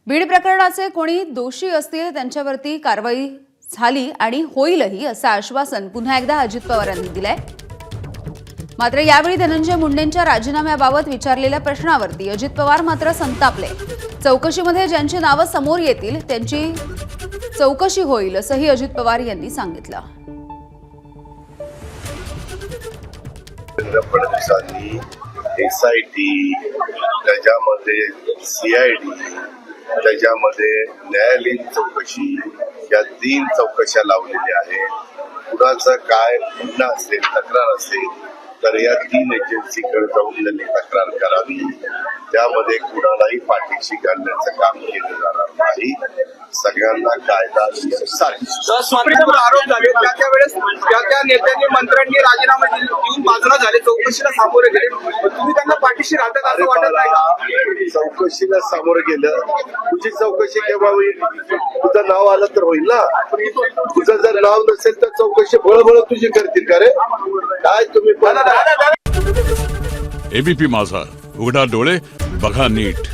बीड प्रकरणाचे कोणी दोषी असतील त्यांच्यावरती कारवाई झाली आणि होईलही असं आश्वासन पुन्हा एकदा अजित पवार यांनी दिलंय। मात्र यावेळी धनंजय मुंडेंच्या राजीनाम्याबाबत विचारलेल्या प्रश्नावरती अजित पवार मात्र संतापले। चौकशीमध्ये ज्यांची नावं समोर येतील त्यांची चौकशी होईल असंही अजित पवार यांनी सांगितलं। एसआयटी त्याच्यामध्ये सीआयडी त्याच्यामध्ये न्यायालयीन चौकशी या 3 चौकशा लावलेल्या आहेत। कुणाचं काय गुन्हा असेल तक्रार असेल तर या 3 एजन्सीकडे जाऊन त्यांनी तक्रार करावी। त्यामध्ये कुणालाही पाठीशी घालण्याचं काम केलं जाणार नाही। सगळ्यांना कायदा आरोप झाले त्यावेळेस त्या नेत्यांनी मंत्र्यांनी राजीनामा देऊन बाजूला झाले, चौकशीला सामोरे गेले। तुम्ही त्यांना पाठीशी राहतात असं वाटत नाही? चौकशीला सामोरे गेलं, तुझी चौकशी केव्हा होईल? तुझं नाव आलं तर होईल ना। तुझं जर नाव नसेल तर चौकशी बळबळ तुझी करतील का रे? काय तुम्ही एबीपी माझा, उघडा डोळे बघा नीट।